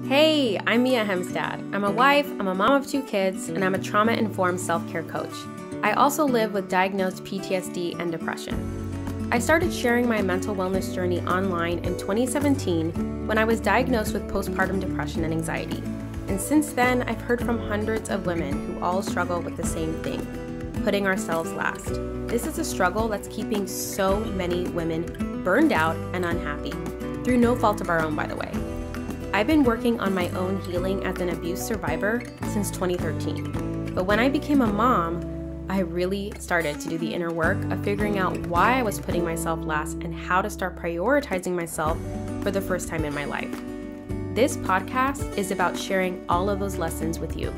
Hey, I'm Mia Hemstad. I'm a wife, I'm a mom of 2 kids, and I'm a trauma-informed self-care coach. I also live with diagnosed PTSD and depression. I started sharing my mental wellness journey online in 2017 when I was diagnosed with postpartum depression and anxiety. And since then, I've heard from hundreds of women who all struggle with the same thing, putting ourselves last. This is a struggle that's keeping so many women burned out and unhappy, through no fault of our own, by the way. I've been working on my own healing as an abuse survivor since 2013. But when I became a mom, I really started to do the inner work of figuring out why I was putting myself last and how to start prioritizing myself for the first time in my life. This podcast is about sharing all of those lessons with you.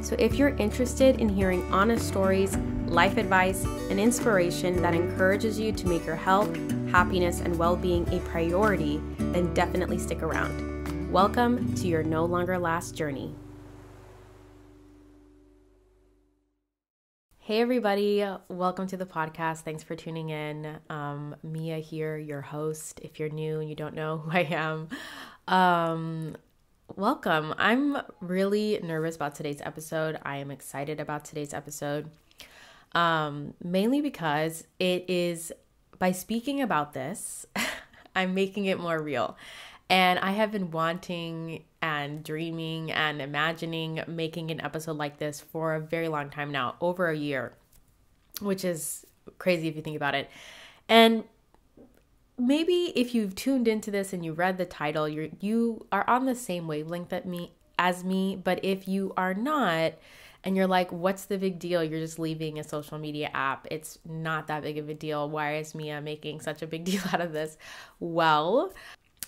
So if you're interested in hearing honest stories, life advice, and inspiration that encourages you to make your health, happiness, and well-being a priority, then definitely stick around. Welcome to your No Longer Last journey. Hey everybody, welcome to the podcast. Thanks for tuning in. Mia here, your host. If you're new and you don't know who I am, welcome. I'm really nervous about today's episode. I am excited about today's episode, mainly because it is, by speaking about this, I'm making it more real. And I have been wanting and dreaming and imagining making an episode like this for a very long time now, over a year, which is crazy if you think about it. And maybe if you've tuned into this and you read the title, you are on the same wavelength as me. But if you are not, and you're like, what's the big deal? You're just leaving a social media app. It's not that big of a deal. Why is Mia making such a big deal out of this? Well,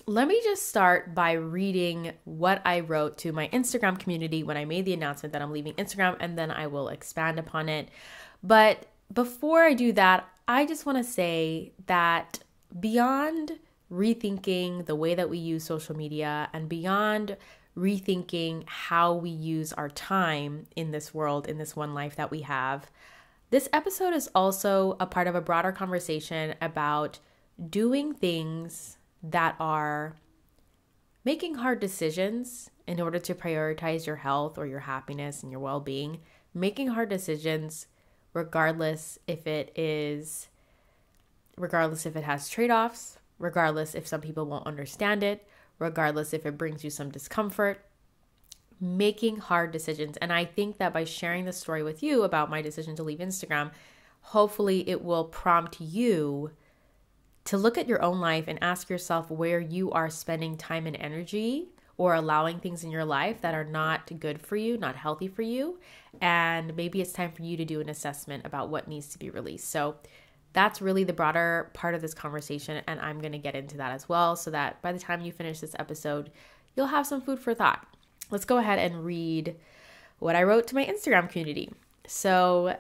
let me just start by reading what I wrote to my Instagram community when I made the announcement that I'm leaving Instagram, and then I will expand upon it. But before I do that, I just want to say that beyond rethinking the way that we use social media and beyond rethinking how we use our time in this world, in this one life that we have, this episode is also a part of a broader conversation about doing things that are making hard decisions in order to prioritize your health or your happiness and your well-being, making hard decisions regardless if it has trade-offs, regardless if some people won't understand it, regardless if it brings you some discomfort, making hard decisions. And I think that by sharing this story with you about my decision to leave Instagram, hopefully it will prompt you to look at your own life and ask yourself where you are spending time and energy or allowing things in your life that are not good for you, not healthy for you. And maybe it's time for you to do an assessment about what needs to be released. So that's really the broader part of this conversation. And I'm going to get into that as well, so that by the time you finish this episode, you'll have some food for thought. Let's go ahead and read what I wrote to my Instagram community. So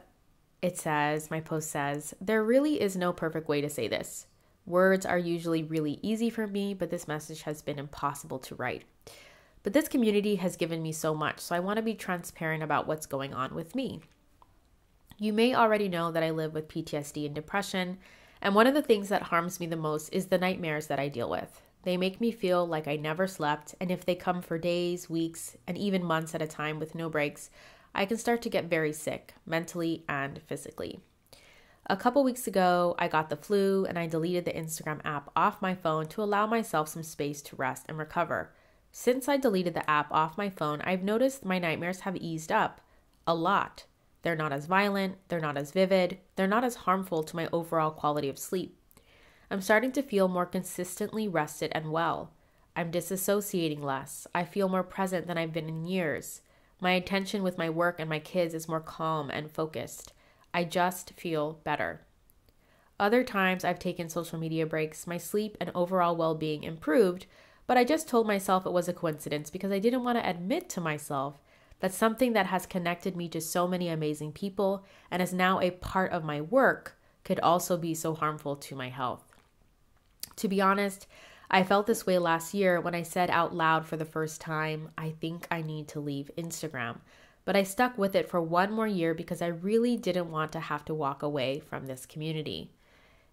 my post says, there really is no perfect way to say this. Words are usually really easy for me, but this message has been impossible to write. But this community has given me so much, so I want to be transparent about what's going on with me. You may already know that I live with PTSD and depression, and one of the things that harms me the most is the nightmares that I deal with. They make me feel like I never slept, and if they come for days, weeks, and even months at a time with no breaks, I can start to get very sick, mentally and physically. A couple weeks ago, I got the flu and I deleted the Instagram app off my phone to allow myself some space to rest and recover. Since I deleted the app off my phone, I've noticed my nightmares have eased up a lot. They're not as violent, they're not as vivid, they're not as harmful to my overall quality of sleep. I'm starting to feel more consistently rested and well. I'm disassociating less. I feel more present than I've been in years. My attention with my work and my kids is more calm and focused. I just feel better. Other times I've taken social media breaks, my sleep and overall well-being improved, but I just told myself it was a coincidence because I didn't want to admit to myself that something that has connected me to so many amazing people and is now a part of my work could also be so harmful to my health. To be honest, I felt this way last year when I said out loud for the first time, I think I need to leave Instagram. But I stuck with it for one more year because I really didn't want to have to walk away from this community.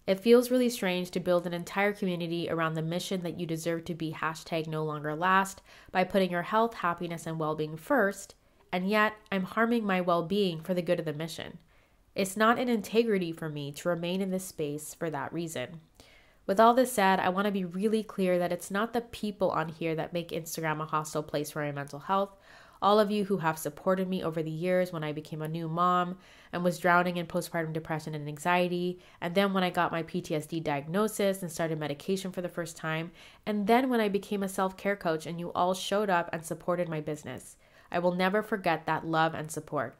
It feels really strange to build an entire community around the mission that you deserve to be #NoLongerLast by putting your health, happiness, and well-being first, and yet I'm harming my well-being for the good of the mission. It's not an integrity for me to remain in this space for that reason. With all this said, I want to be really clear that it's not the people on here that make Instagram a hostile place for my mental health. All of you who have supported me over the years when I became a new mom and was drowning in postpartum depression and anxiety, and then when I got my PTSD diagnosis and started medication for the first time, and then when I became a self-care coach and you all showed up and supported my business. I will never forget that love and support.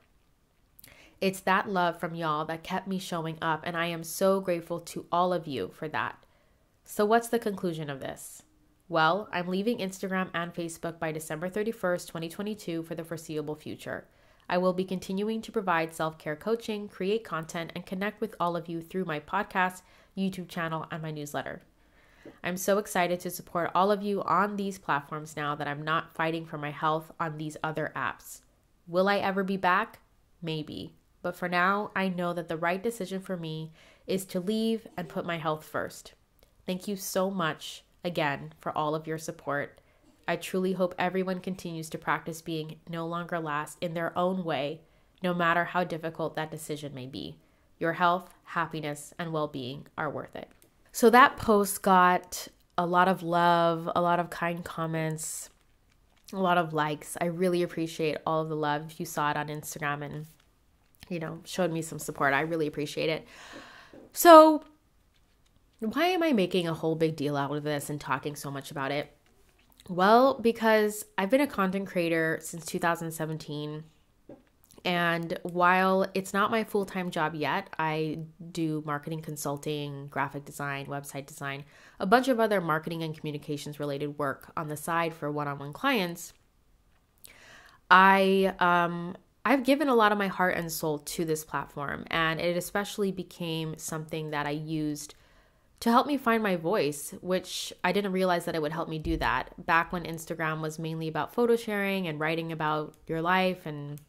It's that love from y'all that kept me showing up, and I am so grateful to all of you for that. So what's the conclusion of this? Well, I'm leaving Instagram and Facebook by December 31st, 2022 for the foreseeable future. I will be continuing to provide self-care coaching, create content, and connect with all of you through my podcast, YouTube channel, and my newsletter. I'm so excited to support all of you on these platforms now that I'm not fighting for my health on these other apps. Will I ever be back? Maybe. But for now, I know that the right decision for me is to leave and put my health first. Thank you so much again for all of your support. I truly hope everyone continues to practice being no longer last in their own way, no matter how difficult that decision may be. Your health, happiness, and well-being are worth it. So that post got a lot of love, a lot of kind comments, a lot of likes. I really appreciate all of the love. If you saw it on Instagram and, showed me some support, I really appreciate it. So why am I making a whole big deal out of this and talking so much about it? Well, because I've been a content creator since 2017. And while it's not my full-time job yet, I do marketing consulting, graphic design, website design, a bunch of other marketing and communications related work on the side for one-on-one clients. I've given a lot of my heart and soul to this platform, and it especially became something that I used to help me find my voice, which I didn't realize that it would help me do that. Back when Instagram was mainly about photo sharing and writing about your life and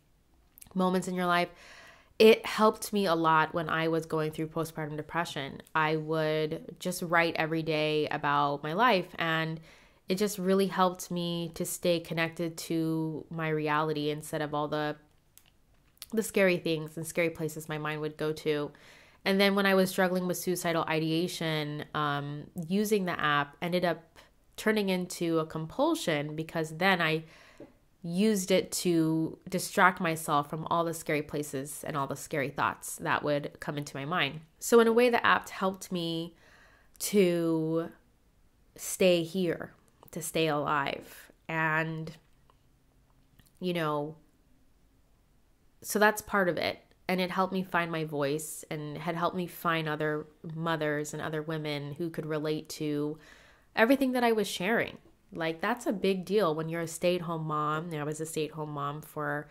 moments in your life, it helped me a lot when I was going through postpartum depression. I would just write every day about my life, and it just really helped me to stay connected to my reality instead of all the scary things and scary places my mind would go to. And then when I was struggling with suicidal ideation, using the app ended up turning into a compulsion, because then I used it to distract myself from all the scary places and all the scary thoughts that would come into my mind. So in a way, the app helped me to stay here, to stay alive. And, so that's part of it. And it helped me find my voice and had helped me find other mothers and other women who could relate to everything that I was sharing. Like, that's a big deal when you're a stay-at-home mom. I was a stay-at-home mom for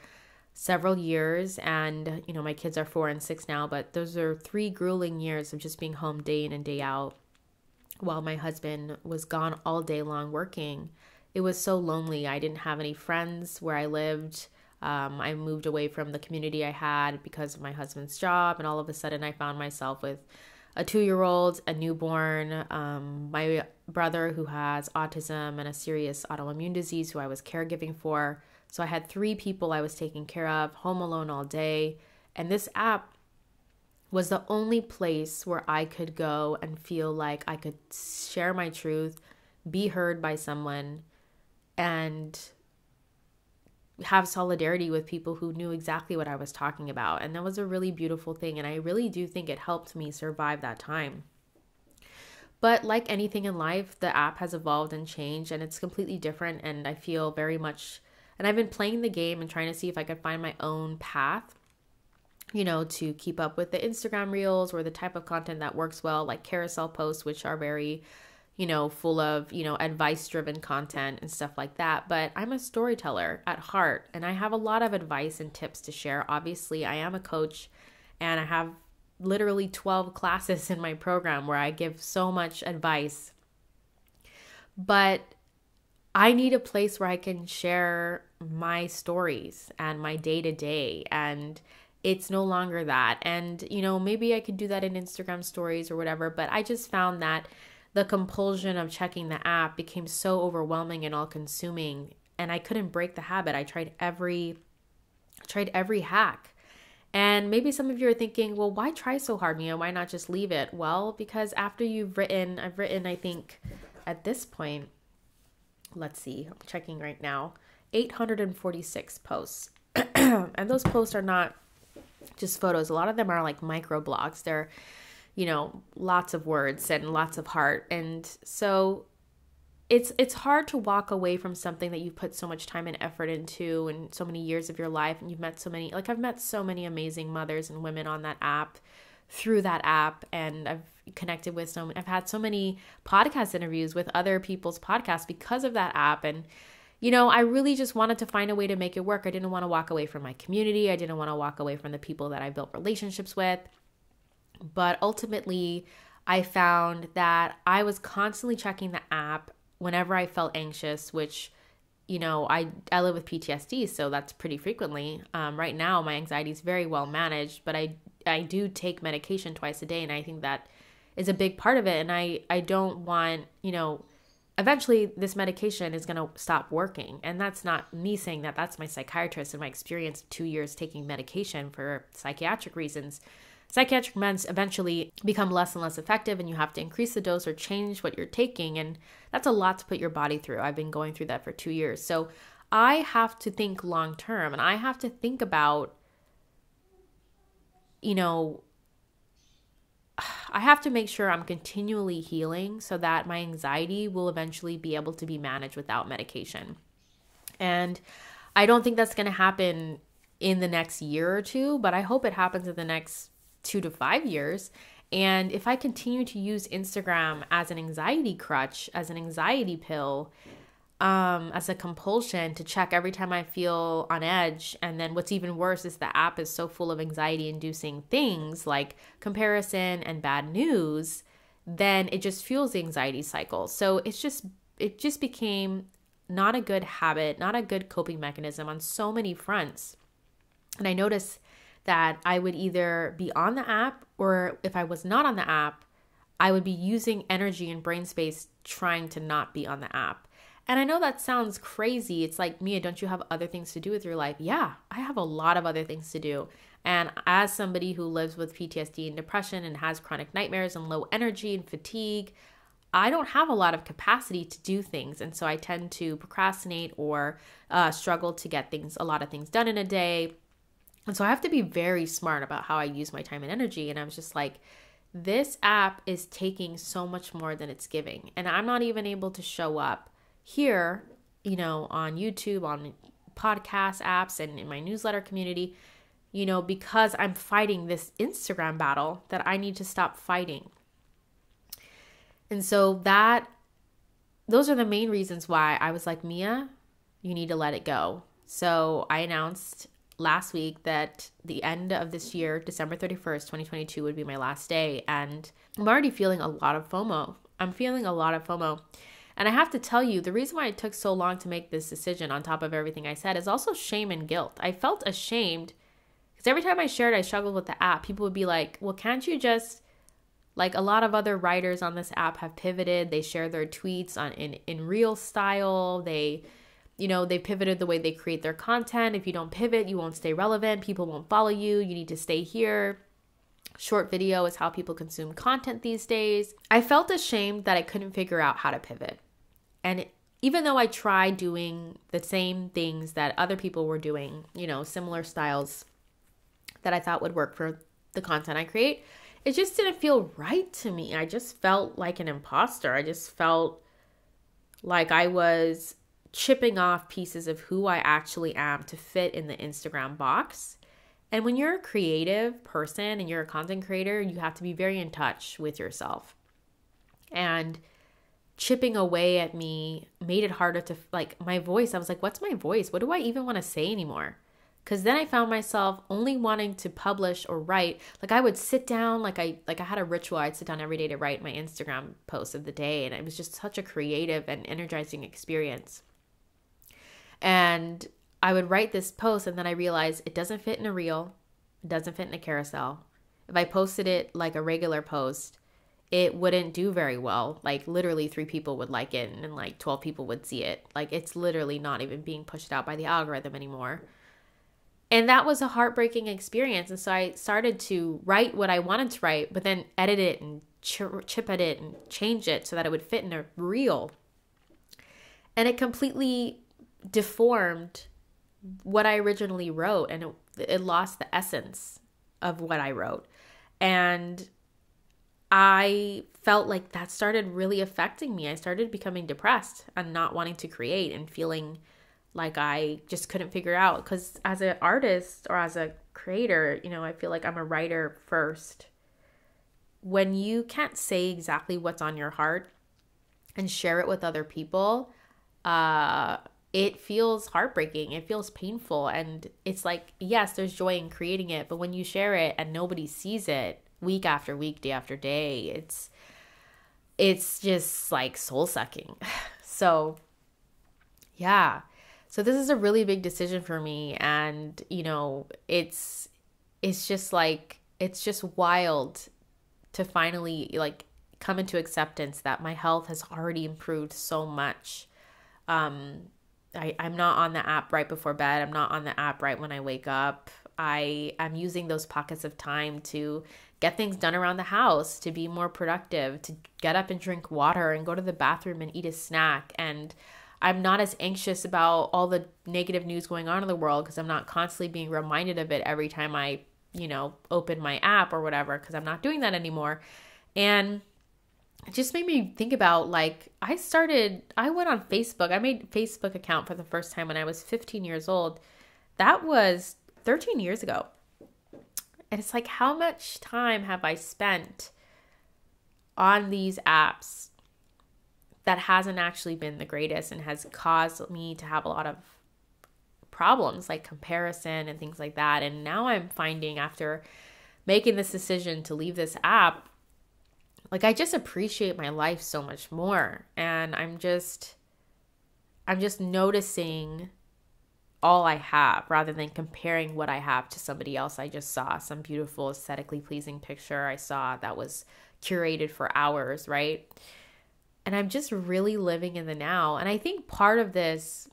several years, and, my kids are 4 and 6 now, but those are 3 grueling years of just being home day in and day out while my husband was gone all day long working. It was so lonely. I didn't have any friends where I lived. I moved away from the community I had because of my husband's job, and all of a sudden I found myself with a 2-year-old, a newborn, my brother who has autism and a serious autoimmune disease who I was caregiving for. So I had 3 people I was taking care of, home alone all day. And this app was the only place where I could go and feel like I could share my truth, be heard by someone, and have solidarity with people who knew exactly what I was talking about. And that was a really beautiful thing. And I really do think it helped me survive that time. But like anything in life, the app has evolved and changed, and it's completely different. And I feel very much, and I've been playing the game and trying to see if I could find my own path, to keep up with the Instagram reels or the type of content that works well, like carousel posts, which are very full of, advice-driven content and stuff like that. But I'm a storyteller at heart, and I have a lot of advice and tips to share. Obviously, I am a coach, and I have literally 12 classes in my program where I give so much advice. But I need a place where I can share my stories and my day-to-day. And it's no longer that. And, maybe I could do that in Instagram stories or whatever, but I just found that the compulsion of checking the app became so overwhelming and all consuming, and I couldn't break the habit. I tried every hack. And maybe some of you are thinking, well, why try so hard, Mia? Why not just leave it? Well, because after I've written, I think at this point, let's see, I'm checking right now, 846 posts. And those posts are not just photos. A lot of them are like micro blogs. They're, lots of words and lots of heart. And so it's hard to walk away from something that you've put so much time and effort into and so many years of your life. And you've met I've met so many amazing mothers and women on that app, through that app. And I've connected with I've had so many podcast interviews with other people's podcasts because of that app. And I really just wanted to find a way to make it work. I didn't want to walk away from my community. I didn't want to walk away from the people that I built relationships with. But ultimately, I found that I was constantly checking the app whenever I felt anxious, which, I live with PTSD, so that's pretty frequently. Right now, my anxiety is very well managed, but I do take medication twice a day, and I think that is a big part of it. And I don't want, eventually this medication is going to stop working. And that's not me saying that. That's my psychiatrist and my experience of 2 years taking medication for psychiatric reasons. Psychiatric meds eventually become less and less effective, and you have to increase the dose or change what you're taking. And that's a lot to put your body through. I've been going through that for 2 years. So I have to think long term, and I have to think about, I have to make sure I'm continually healing so that my anxiety will eventually be able to be managed without medication. And I don't think that's going to happen in the next year or two, but I hope it happens in the next 2 to 5 years. And if I continue to use Instagram as an anxiety crutch, as an anxiety pill, as a compulsion to check every time I feel on edge. And then what's even worse is the app is so full of anxiety inducing things like comparison and bad news, then it just fuels the anxiety cycle. So it just became not a good habit, not a good coping mechanism on so many fronts. And I noticed that I would either be on the app, or if I was not on the app, I would be using energy and brain space trying to not be on the app. And I know that sounds crazy. It's like, Mia, don't you have other things to do with your life? Yeah, I have a lot of other things to do. And as somebody who lives with PTSD and depression and has chronic nightmares and low energy and fatigue, I don't have a lot of capacity to do things. And so I tend to procrastinate or struggle to get a lot of things done in a day. And so I have to be very smart about how I use my time and energy. And I was just like, this app is taking so much more than it's giving. And I'm not even able to show up here, on YouTube, on podcast apps, and in my newsletter community, because I'm fighting this Instagram battle that I need to stop fighting. And so those are the main reasons why I was like, Mia, you need to let it go. So I announced last week that the end of this year, December 31st, 2022 would be my last day. And I'm already feeling a lot of FOMO. And I have to tell you, the reason why it took so long to make this decision, on top of everything I said, is also shame and guilt. I felt ashamed because every time I shared I struggled with the app, people would be like, well, can't you just, like a lot of other writers on this app have pivoted. They share their tweets in real style. They pivoted the way they create their content. If you don't pivot, you won't stay relevant. People won't follow you. You need to stay here. Short video is how people consume content these days. I felt ashamed that I couldn't figure out how to pivot. And even though I tried doing the same things that other people were doing, similar styles that I thought would work for the content I create, it just didn't feel right to me. I just felt like an imposter. I just felt like I was chipping off pieces of who I actually am to fit in the Instagram box. And when you're a creative person and you're a content creator, you have to be very in touch with yourself. And chipping away at me made it harder to, my voice. I was like, what's my voice? What do I even want to say anymore? Because then I found myself only wanting to publish or write. I would sit down, I had a ritual. I'd sit down every day to write my Instagram posts of the day. And it was just such a creative and energizing experience. And I would write this post, and then I realized it doesn't fit in a reel. It doesn't fit in a carousel. If I posted it like a regular post, it wouldn't do very well. Like literally 3 people would like it and like 12 people would see it. Like it's literally not even being pushed out by the algorithm anymore. And that was a heartbreaking experience. And so I started to write what I wanted to write, but then edit it and chip at it and change it so that it would fit in a reel. And it completely deformed what I originally wrote, and it lost the essence of what I wrote. And I felt like that started really affecting me. I started becoming depressed and not wanting to create and feeling like I just couldn't figure out. Because as an artist or as a creator, I feel like I'm a writer first. When you can't say exactly what's on your heart and share it with other people, it feels heartbreaking. It feels painful. And it's like, yes, there's joy in creating it, but when you share it and nobody sees it week after week, day after day, it's just like soul sucking. So yeah. So this is a really big decision for me. And, it's just like, it's just wild to finally like come into acceptance that my health has already improved so much. I'm not on the app right before bed. I'm not on the app right when I wake up. I'm using those pockets of time to get things done around the house, to be more productive, to get up and drink water and go to the bathroom and eat a snack. And I'm not as anxious about all the negative news going on in the world because I'm not constantly being reminded of it every time I, open my app or whatever, because I'm not doing that anymore. And it just made me think about, like, I went on Facebook. I made a Facebook account for the first time when I was 15 years old. That was 13 years ago. And it's like, how much time have I spent on these apps that hasn't actually been the greatest and has caused me to have a lot of problems like comparison and things like that. And now I'm finding, after making this decision to leave this app, like I just appreciate my life so much more. And I'm just noticing all I have rather than comparing what I have to somebody else. I just saw some beautiful, aesthetically pleasing picture I saw that was curated for hours, right? And I'm just really living in the now. And I think part of this,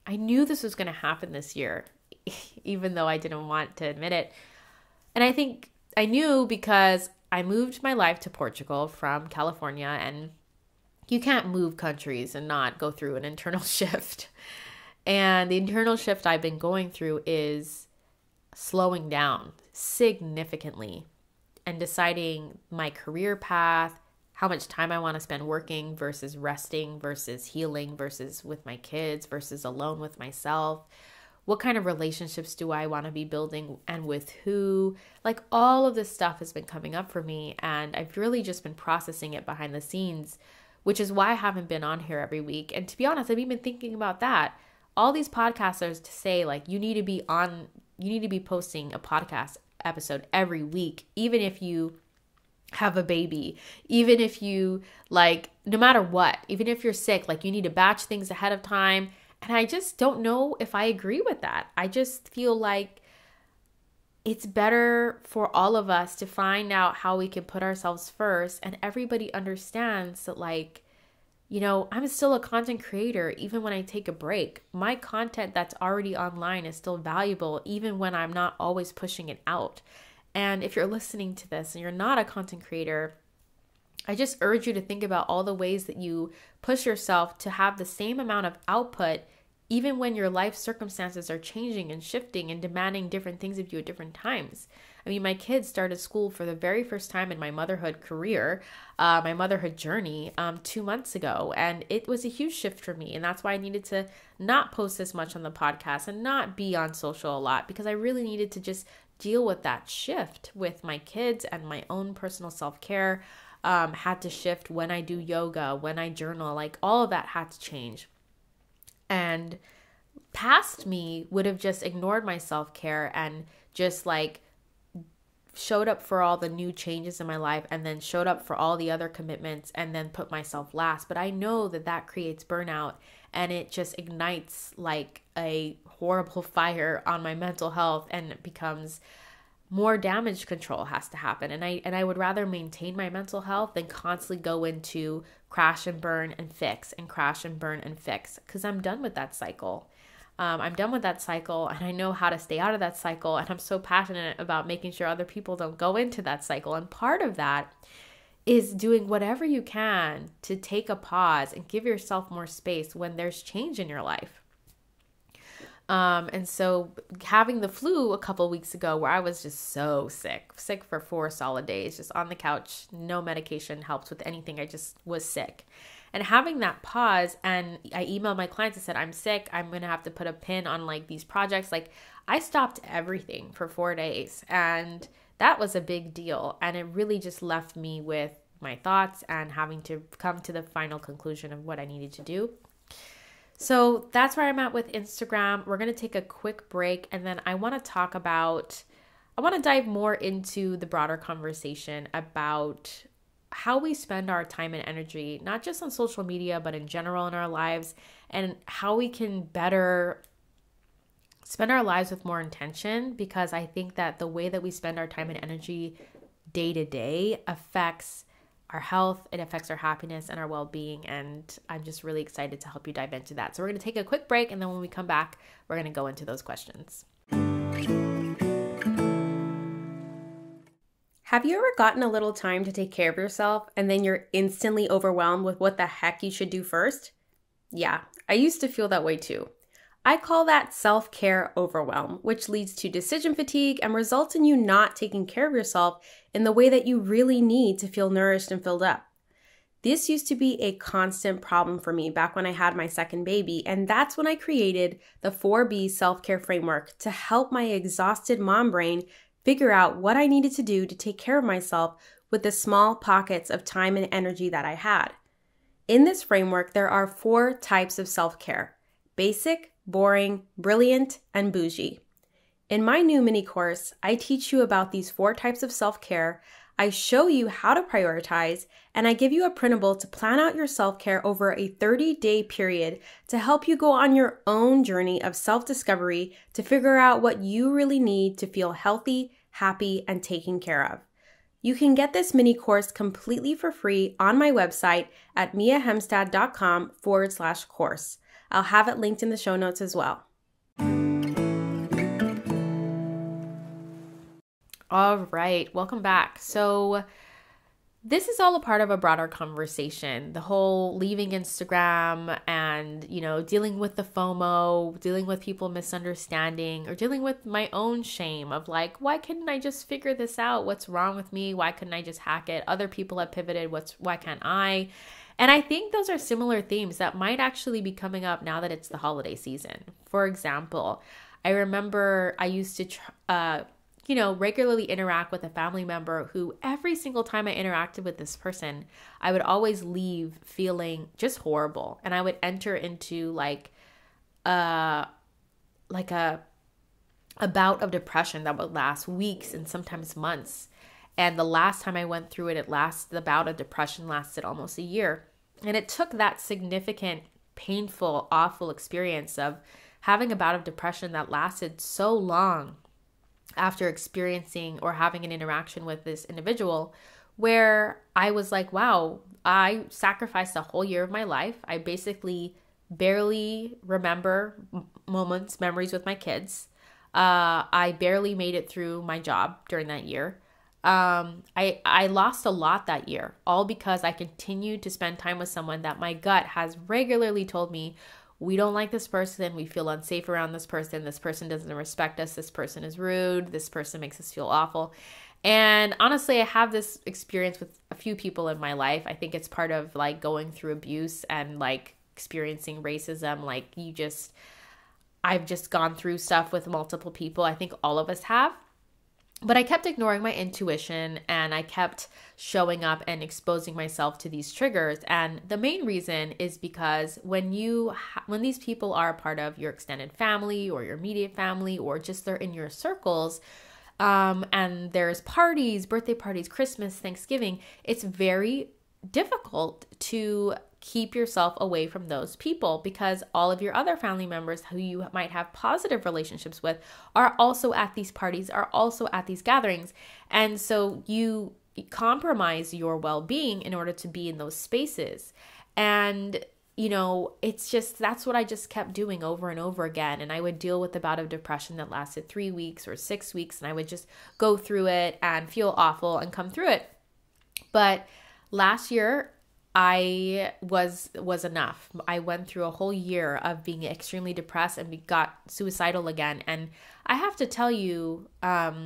I knew this was going to happen this year, even though I didn't want to admit it. And I think I knew because I moved my life to Portugal from California, and you can't move countries and not go through an internal shift. And the internal shift I've been going through is slowing down significantly and deciding my career path, how much time I want to spend working versus resting versus healing versus with my kids versus alone with myself. What kind of relationships do I want to be building and with who? Like all of this stuff has been coming up for me, and I've really just been processing it behind the scenes, which is why I haven't been on here every week. And to be honest, I've even been thinking about that. All these podcasters to say like, you need to be posting a podcast episode every week, even if you have a baby, even if you like, no matter what, even if you're sick, like you need to batch things ahead of time. And I just don't know if I agree with that. I just feel like it's better for all of us to find out how we can put ourselves first. And everybody understands that, like, I'm still a content creator even when I take a break. My content that's already online is still valuable even when I'm not always pushing it out. And if you're listening to this and you're not a content creator, I just urge you to think about all the ways that you push yourself to have the same amount of output, even when your life circumstances are changing and shifting and demanding different things of you at different times. I mean, my kids started school for the very first time in my motherhood career, my motherhood journey, 2 months ago. And it was a huge shift for me. And that's why I needed to not post as much on the podcast and not be on social a lot, because I really needed to just deal with that shift with my kids, and my own personal self-care had to shift when I do yoga, when I journal, like all of that had to change. And past me would have just ignored my self-care and just like showed up for all the new changes in my life and then showed up for all the other commitments and then put myself last. But I know that that creates burnout, and it just ignites like a horrible fire on my mental health, and it becomes more damage control has to happen. And I would rather maintain my mental health than constantly go into crash and burn and fix and crash and burn and fix, because I'm done with that cycle. I'm done with that cycle, and I know how to stay out of that cycle. And I'm so passionate about making sure other people don't go into that cycle. And part of that is doing whatever you can to take a pause and give yourself more space when there's change in your life. And so having the flu a couple weeks ago, where I was just so sick for 4 solid days, just on the couch, no medication helped with anything. I just was sick. And having that pause, and I emailed my clients and said, I'm sick. I'm going to have to put a pin on like these projects. Like, I stopped everything for 4 days, and that was a big deal. And it really just left me with my thoughts and having to come to the final conclusion of what I needed to do. So that's where I'm at with Instagram. We're going to take a quick break, and then I want to dive more into the broader conversation about how we spend our time and energy, not just on social media, but in general in our lives, and how we can better spend our lives with more intention, because I think that the way that we spend our time and energy day to day affects our health, it affects our happiness and our well-being. And I'm just really excited to help you dive into that. So we're going to take a quick break, and then when we come back, we're going to go into those questions. Have you ever gotten a little time to take care of yourself and then you're instantly overwhelmed with what the heck you should do first? Yeah, I used to feel that way too. I call that self-care overwhelm, which leads to decision fatigue and results in you not taking care of yourself in the way that you really need to feel nourished and filled up. This used to be a constant problem for me back when I had my second baby, and that's when I created the 4B self-care framework to help my exhausted mom brain figure out what I needed to do to take care of myself with the small pockets of time and energy that I had. In this framework, there are 4 types of self-care: basic, boring, brilliant, and bougie. In my new mini course, I teach you about these 4 types of self-care, I show you how to prioritize, and I give you a printable to plan out your self-care over a 30-day period to help you go on your own journey of self-discovery to figure out what you really need to feel healthy, happy, and taken care of. You can get this mini course completely for free on my website at miahemstad.com/course. I'll have it linked in the show notes as well. All right, welcome back. So this is all a part of a broader conversation, the whole leaving Instagram and, dealing with the FOMO, dealing with people misunderstanding, or dealing with my own shame of like, why couldn't I just figure this out? What's wrong with me? Why couldn't I just hack it? Other people have pivoted. Why can't I? And I think those are similar themes that might actually be coming up now that it's the holiday season. For example, I remember I used to regularly interact with a family member who every single time I interacted with this person, I would always leave feeling just horrible. And I would enter into like a bout of depression that would last weeks and sometimes months. And the last time I went through it, the bout of depression lasted almost a year. And it took that significant, painful, awful experience of having a bout of depression that lasted so long after experiencing or having an interaction with this individual, where I was like, wow, I sacrificed a whole year of my life. I basically barely remember memories with my kids. I barely made it through my job during that year. I lost a lot that year, all because I continued to spend time with someone that my gut has regularly told me, we don't like this person, we feel unsafe around this person doesn't respect us, this person is rude, this person makes us feel awful. And honestly, I have this experience with a few people in my life. I think it's part of like going through abuse and like experiencing racism. I've just gone through stuff with multiple people. I think all of us have. But I kept ignoring my intuition, and I kept showing up and exposing myself to these triggers. And the main reason is because when these people are a part of your extended family or your immediate family, or just they're in your circles, and there's parties, birthday parties, Christmas, Thanksgiving, it's very difficult to keep yourself away from those people, because all of your other family members who you might have positive relationships with are also at these parties, are also at these gatherings. And so you compromise your well-being in order to be in those spaces. And it's just, that's what I just kept doing over and over again. And I would deal with a bout of depression that lasted 3 weeks or 6 weeks, and I would just go through it and feel awful and come through it. But last year, I was enough. I went through a whole year of being extremely depressed and got suicidal again. And I have to tell you that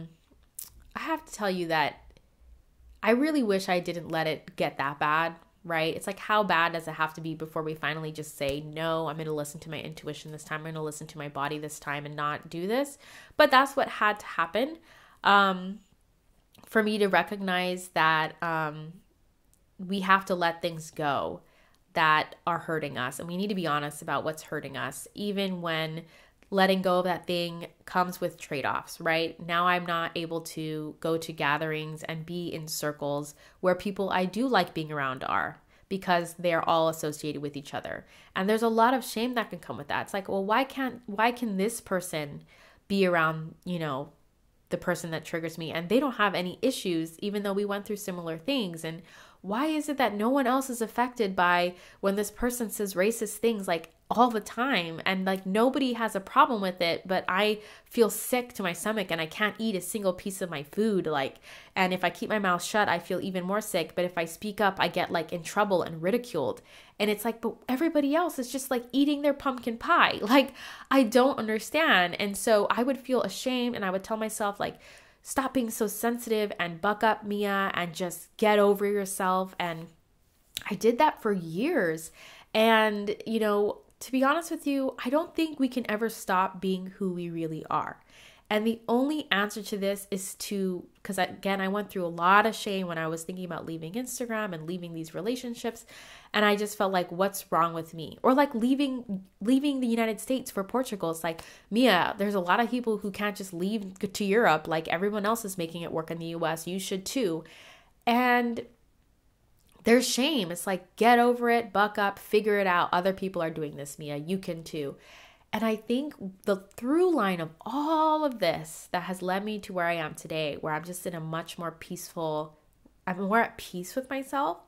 I really wish I didn't let it get that bad, right? It's like, how bad does it have to be before we finally just say, no, I'm going to listen to my intuition this time. I'm going to listen to my body this time and not do this. But that's what had to happen for me to recognize that we have to let things go that are hurting us. And we need to be honest about what's hurting us, even when letting go of that thing comes with trade-offs, right? Now I'm not able to go to gatherings and be in circles where people I do like being around are, because they're all associated with each other. And there's a lot of shame that can come with that. It's like, well, why can this person be around, the person that triggers me, and they don't have any issues, even though we went through similar things? And why is it that no one else is affected by when this person says racist things like all the time, and like nobody has a problem with it, but I feel sick to my stomach and I can't eat a single piece of my food, and if I keep my mouth shut, I feel even more sick, but if I speak up, I get like in trouble and ridiculed. And it's like, but everybody else is just like eating their pumpkin pie. Like, I don't understand. And so I would feel ashamed, and I would tell myself, like, stop being so sensitive and buck up, Mia, and just get over yourself. And I did that for years. And, to be honest with you, I don't think we can ever stop being who we really are. And the only answer to this is because again, I went through a lot of shame when I was thinking about leaving Instagram and leaving these relationships. And I just felt like, what's wrong with me? Or like leaving the United States for Portugal. It's like, Mia, there's a lot of people who can't just leave to Europe. Like, everyone else is making it work in the US. You should too. And there's shame. It's like, get over it, buck up, figure it out. Other people are doing this, Mia. You can too. And I think the through line of all of this that has led me to where I am today, where I'm just in a much more peaceful, I'm more at peace with myself,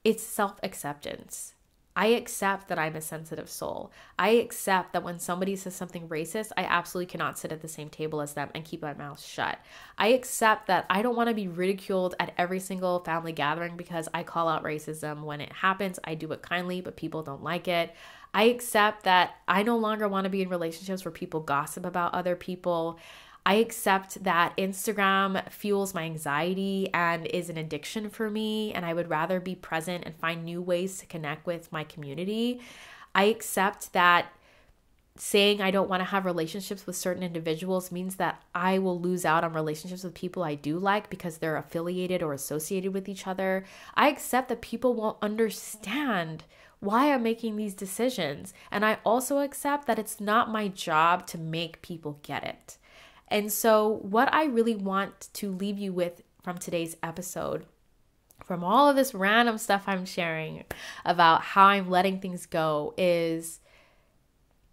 it's self-acceptance. I accept that I'm a sensitive soul. I accept that when somebody says something racist, I absolutely cannot sit at the same table as them and keep my mouth shut. I accept that I don't want to be ridiculed at every single family gathering because I call out racism when it happens. I do it kindly, but people don't like it. I accept that I no longer want to be in relationships where people gossip about other people. I accept that Instagram fuels my anxiety and is an addiction for me, and I would rather be present and find new ways to connect with my community. I accept that saying I don't want to have relationships with certain individuals means that I will lose out on relationships with people I do like because they're affiliated or associated with each other. I accept that people won't understand why I'm making these decisions. And I also accept that it's not my job to make people get it. And so what I really want to leave you with from today's episode, from all of this random stuff I'm sharing about how I'm letting things go, is,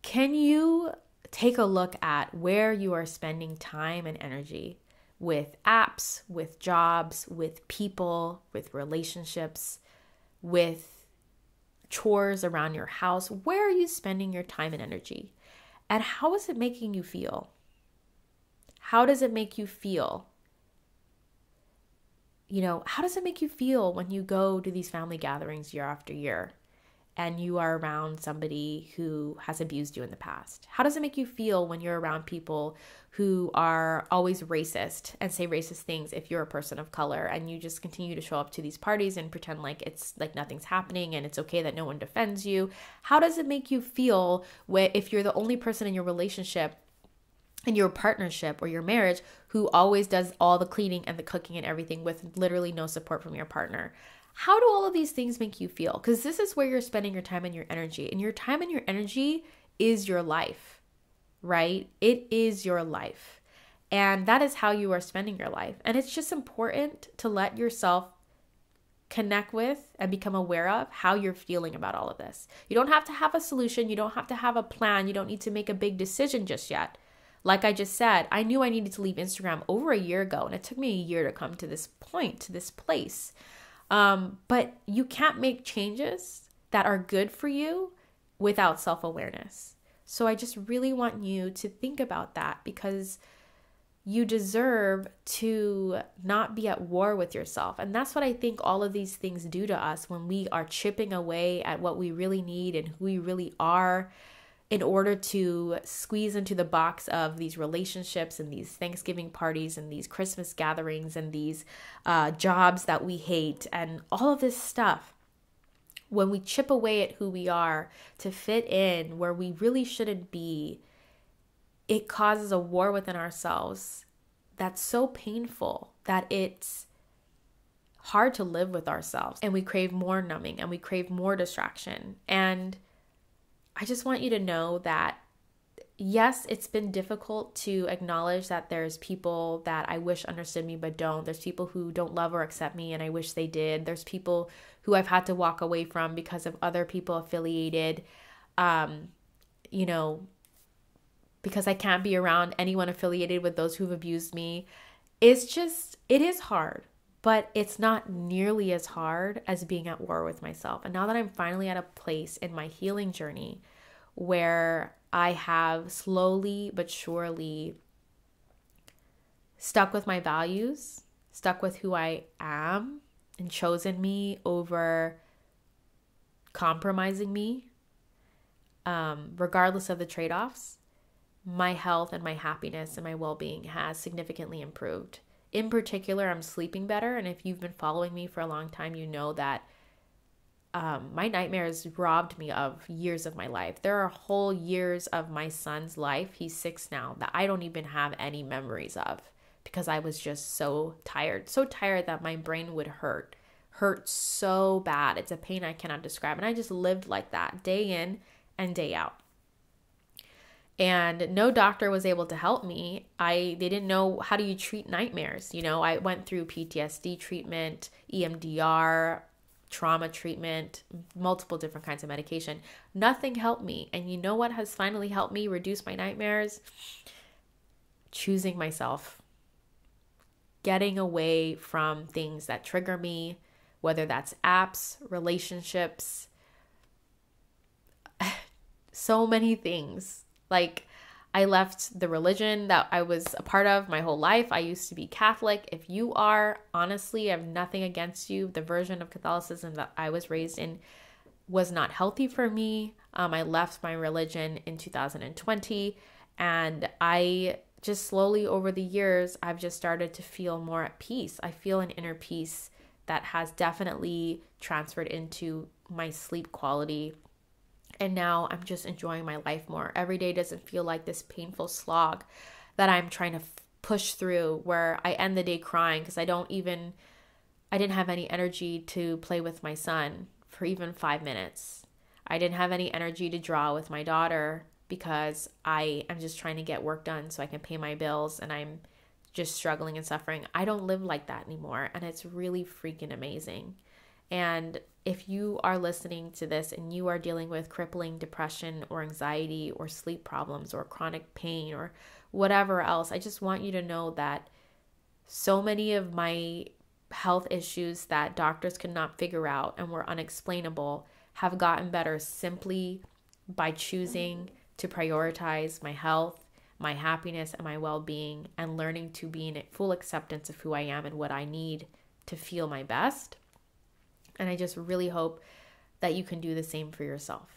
can you take a look at where you are spending time and energy with apps, with jobs, with people, with relationships, with chores around your house? Where are you spending your time and energy? And how is it making you feel? How does it make you feel? How does it make you feel when you go to these family gatherings year after year and you are around somebody who has abused you in the past? How does it make you feel when you're around people who are always racist and say racist things if you're a person of color, and you just continue to show up to these parties and pretend like it's like nothing's happening and it's okay that no one defends you? How does it make you feel if you're the only person in your relationship, in your partnership or your marriage, who always does all the cleaning and the cooking and everything with literally no support from your partner? How do all of these things make you feel? Because this is where you're spending your time and your energy. And your time and your energy is your life, right? It is your life. And that is how you are spending your life. And it's just important to let yourself connect with and become aware of how you're feeling about all of this. You don't have to have a solution. You don't have to have a plan. You don't need to make a big decision just yet. Like I just said, I knew I needed to leave Instagram over a year ago, and it took me a year to come to this point, to this place. But you can't make changes that are good for you without self-awareness. So I just really want you to think about that, because you deserve to not be at war with yourself. And that's what I think all of these things do to us when we are chipping away at what we really need and who we really are in order to squeeze into the box of these relationships and these Thanksgiving parties and these Christmas gatherings and these jobs that we hate and all of this stuff. When we chip away at who we are to fit in where we really shouldn't be, it causes a war within ourselves that's so painful that it's hard to live with ourselves, and we crave more numbing and we crave more distraction. And I just want you to know that, yes, it's been difficult to acknowledge that there's people that I wish understood me but don't. There's people who don't love or accept me and I wish they did. There's people who I've had to walk away from because of other people affiliated, because I can't be around anyone affiliated with those who've abused me. It is hard, but it's not nearly as hard as being at war with myself. And now that I'm finally at a place in my healing journey where I have slowly but surely stuck with my values, stuck with who I am, and chosen me over compromising me, regardless of the trade-offs, my health and my happiness and my well-being has significantly improved. In particular, I'm sleeping better. And if you've been following me for a long time, you know that my nightmares robbed me of years of my life. There are whole years of my son's life, he's 6 now, that I don't even have any memories of because I was just so tired that my brain would hurt so bad. It's a pain I cannot describe. And I just lived like that day in and day out. And no doctor was able to help me. They didn't know, how do you treat nightmares? I went through PTSD treatment, EMDR, trauma treatment, multiple different kinds of medication. Nothing helped me. And you know what has finally helped me reduce my nightmares? Choosing myself. Getting away from things that trigger me, whether that's apps, relationships, so many things. Like, I left the religion that I was a part of my whole life. I used to be Catholic. If you are, honestly, I have nothing against you. The version of Catholicism that I was raised in was not healthy for me. I left my religion in 2020, and I just slowly over the years, I've just started to feel more at peace. I feel an inner peace that has definitely transferred into my sleep quality. And now I'm just enjoying my life more. Every day doesn't feel like this painful slog that I'm trying to push through, where I end the day crying because I didn't have any energy to play with my son for even 5 minutes. I didn't have any energy to draw with my daughter because I am just trying to get work done so I can pay my bills, and I'm just struggling and suffering. I don't live like that anymore, and it's really freaking amazing. And if you are listening to this and you are dealing with crippling depression or anxiety or sleep problems or chronic pain or whatever else, I just want you to know that so many of my health issues that doctors could not figure out and were unexplainable have gotten better simply by choosing to prioritize my health, my happiness, and my well-being, and learning to be in full acceptance of who I am and what I need to feel my best. And I just really hope that you can do the same for yourself.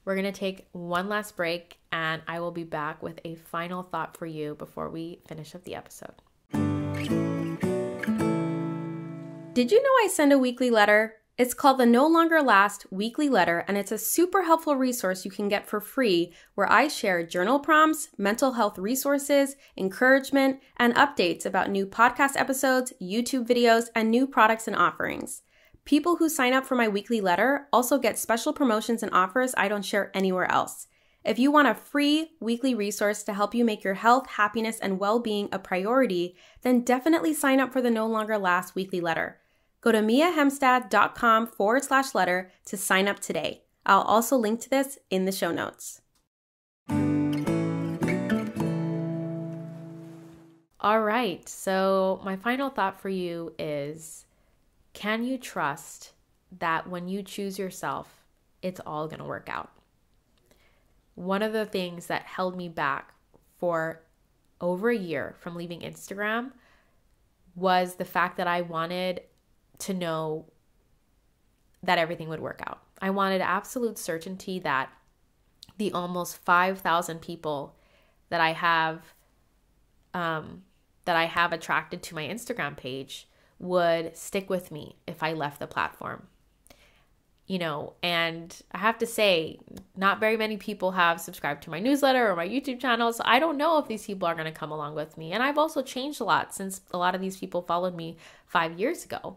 We're going to take one last break, and I will be back with a final thought for you before we finish up the episode. Did you know I send a weekly letter? It's called the No Longer Last Weekly Letter, and it's a super helpful resource you can get for free, where I share journal prompts, mental health resources, encouragement, and updates about new podcast episodes, YouTube videos, and new products and offerings. People who sign up for my weekly letter also get special promotions and offers I don't share anywhere else. If you want a free weekly resource to help you make your health, happiness, and well-being a priority, then definitely sign up for the No Longer Last weekly letter. Go to miahemstad.com/letter to sign up today. I'll also link to this in the show notes. All right, so my final thought for you is, can you trust that when you choose yourself, it's all going to work out? One of the things that held me back for over a year from leaving Instagram was the fact that I wanted to know that everything would work out. I wanted absolute certainty that the almost 5,000 people that I have attracted to my Instagram page would stick with me if I left the platform. And I have to say, not very many people have subscribed to my newsletter or my YouTube channel, so I don't know if these people are going to come along with me. And I've also changed a lot since a lot of these people followed me 5 years ago.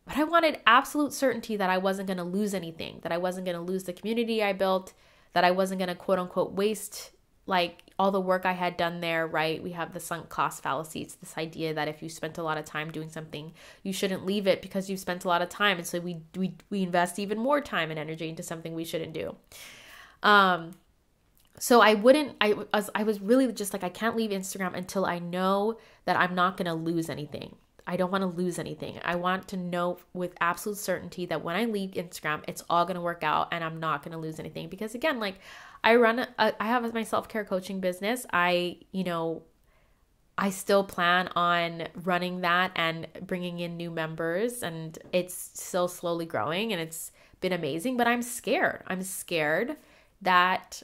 But I wanted absolute certainty that I wasn't going to lose anything, that I wasn't going to lose the community I built, that I wasn't going to quote unquote waste like all the work I had done there, right? We have the sunk cost fallacy. It's this idea that if you spent a lot of time doing something, you shouldn't leave it because you've spent a lot of time. And so we invest even more time and energy into something we shouldn't do. So I was really just like, I can't leave Instagram until I know that I'm not going to lose anything. I don't want to lose anything. I want to know with absolute certainty that when I leave Instagram, it's all going to work out and I'm not going to lose anything. Because again, like I have my self-care coaching business. I still plan on running that and bringing in new members, and it's still slowly growing and it's been amazing, but I'm scared. I'm scared that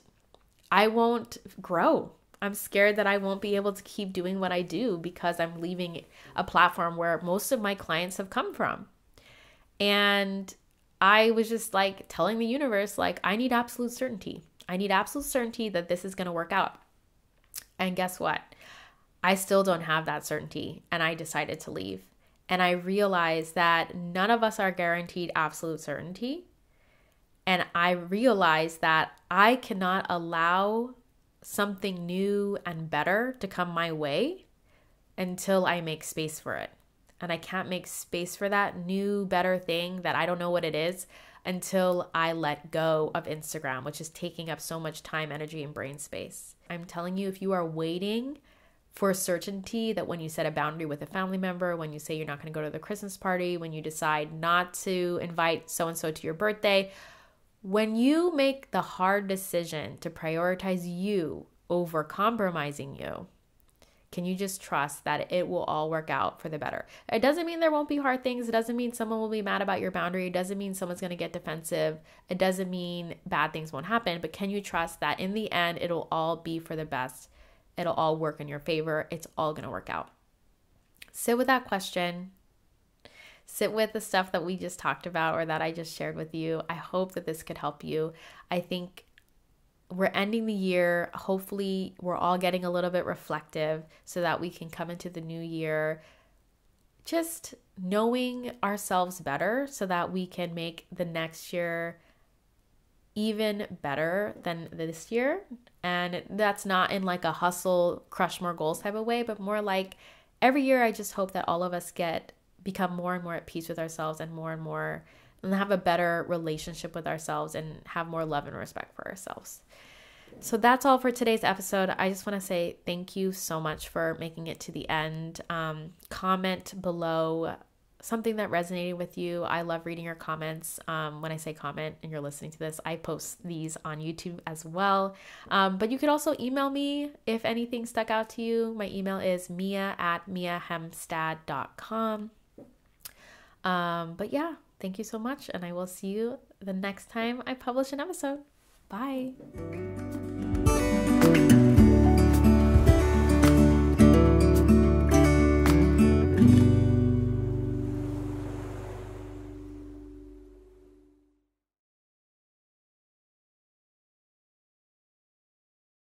I won't grow. I'm scared that I won't be able to keep doing what I do because I'm leaving a platform where most of my clients have come from. And I was just like telling the universe, like, I need absolute certainty. I need absolute certainty that this is going to work out. And guess what? I still don't have that certainty. And I decided to leave. And I realized that none of us are guaranteed absolute certainty. And I realized that I cannot allow something new and better to come my way until I make space for it. And I can't make space for that new, better thing that I don't know what it is until I let go of Instagram, which is taking up so much time, energy, and brain space. I'm telling you, if you are waiting for certainty that when you set a boundary with a family member, when you say you're not going to go to the Christmas party, when you decide not to invite so-and-so to your birthday, when you make the hard decision to prioritize you over compromising you, can you just trust that it will all work out for the better? It doesn't mean there won't be hard things. It doesn't mean someone will be mad about your boundary. It doesn't mean someone's going to get defensive. It doesn't mean bad things won't happen. But can you trust that in the end, it'll all be for the best? It'll all work in your favor. It's all going to work out. Sit with that question. Sit with the stuff that we just talked about or that I just shared with you. I hope that this could help you. I think we're ending the year. Hopefully, we're all getting a little bit reflective so that we can come into the new year just knowing ourselves better so that we can make the next year even better than this year. And that's not in like a hustle, crush more goals type of way, but more like every year I just hope that all of us become more and more at peace with ourselves and have a better relationship with ourselves and have more love and respect for ourselves. So that's all for today's episode. I just want to say thank you so much for making it to the end. Comment below something that resonated with you. I love reading your comments. When I say comment and you're listening to this, I post these on YouTube as well. But you could also email me if anything stuck out to you. My email is mia@miahemstad.com. But yeah, thank you so much. And I will see you the next time I publish an episode. Bye.